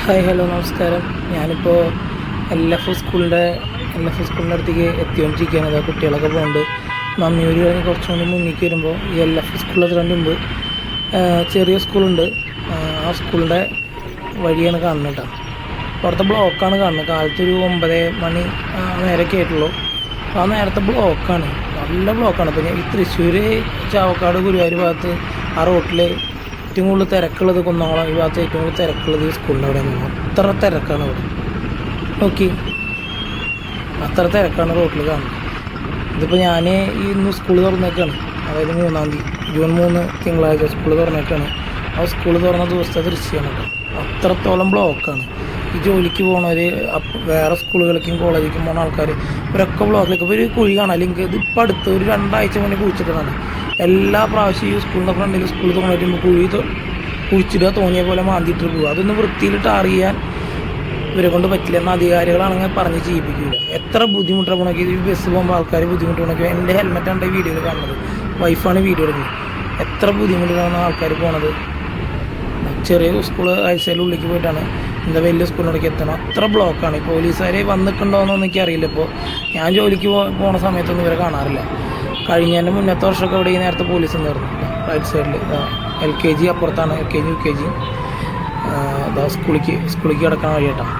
Hi hello നമസ്കാരം. ഞാനിപ്പോൾ L F സ്കൂളിൻ്റെ അടുത്തേക്ക് എത്തിക്കൊണ്ടിരിക്കുകയാണ്. അതാ കുട്ടികളൊക്കെ പോകുന്നുണ്ട്. മമ്മിയൂർ കഴിഞ്ഞ് കുറച്ചുകൂടി മുന്നിലേക്ക് വരുമ്പോൾ ഈ LF സ്കൂളിൽ മുമ്പ് ചെറിയ സ്കൂളുണ്ട്. ആ സ്കൂളിൻ്റെ വഴിയാണ് കാണുന്നത് കേട്ടോ. അവിടുത്തെ ബ്ലോക്കാണ് കാണുന്നത്. കാലത്തൊരു 9 മണി നേരമൊക്കെ ആയിട്ടുള്ളൂ. ആ നേരത്തെ ബ്ലോക്കാണ്, നല്ല ബ്ലോക്കാണ്. പിന്നെ ഈ തൃശ്ശൂർ ചാവക്കാട് ഗുരുവായൂർ ഭാഗത്ത് ആ റോട്ടിൽ ഏറ്റവും കൂടുതൽ തിരക്കുള്ളത് കുന്നംകുളം ഈ ഭാഗത്ത് ഏറ്റവും കൂടുതൽ തിരക്കുള്ളത് ഈ സ്കൂളിൻ്റെ അവിടെ നിന്ന്. അത്ര തിരക്കാണ് ഇവിടെ. നോക്കി, അത്ര തിരക്കാണ് റോട്ടിൽ കാണുന്നത്. ഇതിപ്പോൾ ഞാൻ ഇന്ന് സ്കൂൾ തുറന്നേക്കാണ്, അതായത് 3-ാം തീയതി ജൂൺ 3 തിങ്കളാഴ്ച സ്കൂൾ തുറന്നേക്കാണ്. ആ സ്കൂൾ തുറന്ന ദിവസത്തെ ദൃശ്യമാണ് കേട്ടോ. അത്രത്തോളം ബ്ലോക്കാണ്. ഈ ജോലിക്ക് പോകണവർ, വേറെ സ്കൂളുകളിലേക്കും കോളേജിലേക്കും പോകുന്ന ആൾക്കാർ, ഇവരൊക്കെ ബ്ലോക്കിലേക്ക് ഇപ്പോൾ ഒരു കുഴി കാണാം. അല്ലെങ്കിൽ ഇതിപ്പോൾ അടുത്ത് ഒരു 2 ആഴ്ച മുന്നേ കുഴിച്ചിട്ടതാണ്. എല്ലാ പ്രാവശ്യവും ഈ സ്കൂളിൻ്റെ ഫ്രണ്ടിൽ സ്കൂൾ തുറന്നിട്ട് കുഴിച്ചിടുക, തോന്നിയ പോലെ മാന്തിയിട്ട് പോകുക. അതൊന്ന് വൃത്തിയിലിട്ട് അറിയാൻ ഇവരെ കൊണ്ട് പറ്റില്ല. എന്നാൽ അധികാരികളാണെങ്കിൽ പറഞ്ഞ് ചെയ്യിപ്പിക്കില്ല. എത്ര ബുദ്ധിമുട്ടാണ് പോകണമെങ്കിൽ ഈ ബസ് പോകുമ്പോൾ ആൾക്കാർ ബുദ്ധിമുട്ട് പോകണമെങ്കിൽ. എൻ്റെ ഹെൽമെറ്റാണ് ഈ വീഡിയോയിൽ കാണുന്നത്, വൈഫാണ് വീഡിയോ എടുക്കുന്നത്. എത്ര ബുദ്ധിമുട്ടിലാണ് ആൾക്കാർ പോണത്. ചെറിയ സ്കൂൾ ആഴ്ചയിൽ ഉള്ളിലേക്ക് പോയിട്ടാണ് എന്താ വലിയ സ്കൂളിലേക്ക് എത്തണം. അത്ര ബ്ലോക്കാണ്. ഈ പോലീസുകാരെ വന്നിട്ടുണ്ടോയെന്നൊന്നും എനിക്കറിയില്ല. ഇപ്പോൾ ഞാൻ ജോലിക്ക് പോണ സമയത്തൊന്നും ഇവരെ കാണാറില്ല. കഴിഞ്ഞതിൻ്റെ മുന്നത്തെ വർഷമൊക്കെ ഇവിടെ ഈ നേരത്തെ പോലീസ് ഉണ്ടായിരുന്നു. റൈറ്റ് സൈഡിൽ LKG അപ്പുറത്താണ്, LKG UKG അതാ സ്കൂളിലേക്ക് കിടക്കാൻ വഴിയായിട്ടാണ്.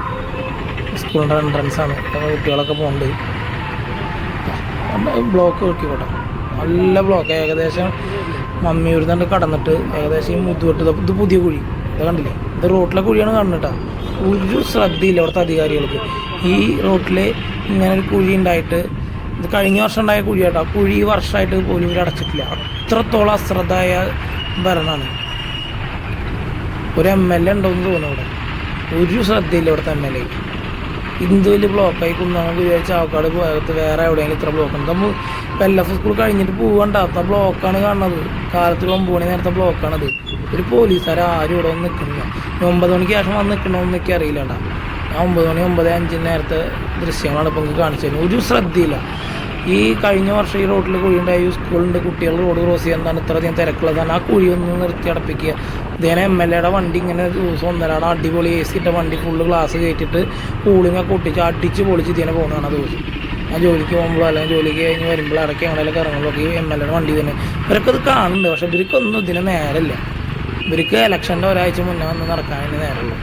സ്കൂളിൻ്റെ എൻട്രൻസാണ്. കുട്ടികളൊക്കെ പോകുന്നുണ്ട്. ബ്ലോക്ക് നോക്കിക്കോട്ടെ, നല്ല ബ്ലോക്ക്. ഏകദേശം മമ്മിയൂർ തന്നെ കടന്നിട്ട് ഏകദേശം ഈ മുതുവെട്ട് ഇത് പുതിയ കുഴി ഇത് കണ്ടില്ലേ. ഇത് റോട്ടിലെ കുഴിയാണ് കാണുന്നത്. ഒരു ശ്രദ്ധയില്ല ഇവിടുത്തെ അധികാരികൾക്ക്. ഈ റോട്ടിൽ ഇങ്ങനെ ഒരു കുഴി ഉണ്ടായിട്ട്, ഇത് കഴിഞ്ഞ വർഷം ഉണ്ടായ കുഴി കേട്ടോ. ആ കുഴി വർഷമായിട്ട് പോലും ഇവർ അടച്ചിട്ടില്ല. അത്രത്തോളം അശ്രദ്ധമായ ഭരണമാണ്. ഒരു MLA ഉണ്ടോയെന്ന് തോന്നുന്നു ഇവിടെ. ഒരു ശ്രദ്ധയില്ല ഇവിടുത്തെ MLA. ഇന്ത് വലിയ ബ്ലോക്കായി കുന്നംകുളം ഗുരുവായൂർ ചാവക്കാട് ഭാഗത്ത് വേറെ എവിടെയെങ്കിലും ഇത്ര ബ്ലോക്ക് ഉണ്ട്. നമ്മൾ ഇപ്പോൾ LF സ്കൂൾ കഴിഞ്ഞിട്ട് പോകണ്ടാത്ത ബ്ലോക്കാണ് കാണുന്നത്. കാലത്ത് 9 മണി നേരത്തെ ബ്ലോക്കാണത്. ഒരു പോലീസുകാർ ആരും ഇവിടെ വന്ന് നിൽക്കുന്നില്ല. 9 മണിക്ക് ശേഷം വന്ന് നിൽക്കണമെന്ന് എനിക്ക് അറിയില്ല കേട്ടോ. 9 മണി 9:05 നേരത്തെ ദൃശ്യങ്ങളാണ് ഇപ്പോൾ നിങ്ങൾക്ക് കാണിച്ചു തരുന്നത്. ഒരു ശ്രദ്ധയില്ല. ഈ കഴിഞ്ഞ വർഷം ഈ റോട്ടിൽ കുഴിയുണ്ടായി. സ്കൂളിൻ്റെ കുട്ടികൾ റോഡ് ക്രോസ് ചെയ്യാൻ എന്താണ് ഇത്രയധികം തിരക്കുള്ളതാണ്. ആ കുഴി ഒന്ന് നിർത്തി അടപ്പിക്കുക. ഇതേനെ MLAയുടെ വണ്ടി ഇങ്ങനെ ദിവസം 1.5 അടിപൊളി AC ഇട്ട വണ്ടി ഫുള്ള് ഗ്ലാസ് കയറ്റിയിട്ട് കൂളിങ്ങൊക്കെ ഒട്ടിച്ച് അടിച്ച് പൊളിച്ച് ഇതിനെ പോകുന്നതാണ് ദിവസം. ഞാൻ ജോലിക്ക് പോകുമ്പോൾ അല്ലെങ്കിൽ ജോലിക്ക് കഴിഞ്ഞ് വരുമ്പോൾ ഇടയ്ക്ക് എങ്ങനെയൊക്കെ ഇറങ്ങുമ്പോഴൊക്കെ ഈ MLAയുടെ വണ്ടി തന്നെ. ഇവരൊക്കെ ഇത് കാണുന്നുണ്ട്, പക്ഷേ ഇവർക്കൊന്നും ഇതിന് നേരമില്ല. ഇവർക്ക് ഇലക്ഷൻ്റെ ഒരാഴ്ച മുന്നേ വന്ന് നടക്കാൻ വേണ്ടി നേരമുള്ളൂ.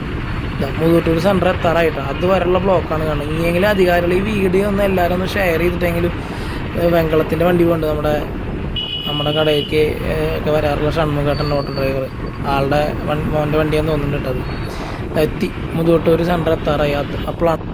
മുതുവട്ടൂർ സെൻറ്റർ എത്താറായിട്ടാണ്. അതുവരെയുള്ള ബ്ലോക്കാണ് കാണുന്നത്. ഇനിയെങ്കിലും അധികാരികൾ ഈ വീഡിയോ ഒന്ന് എല്ലാവരും ഒന്ന് ഷെയർ ചെയ്തിട്ടെങ്കിലും, വെങ്കലത്തിൻ്റെ വണ്ടി കൊണ്ട് നമ്മുടെ കടയിലേക്ക് ഒക്കെ വരാറുള്ള ഷൺമുഖേട്ടൻ ഓട്ടോ ഡ്രൈവർ, ആളുടെ മോൻ്റെ വണ്ടിയാന്ന് തോന്നുന്നുണ്ട്. അത് എത്തി മുതുവട്ടൂർ സെൻറ്റർ എത്താറായി. അപ്പോഴാണ്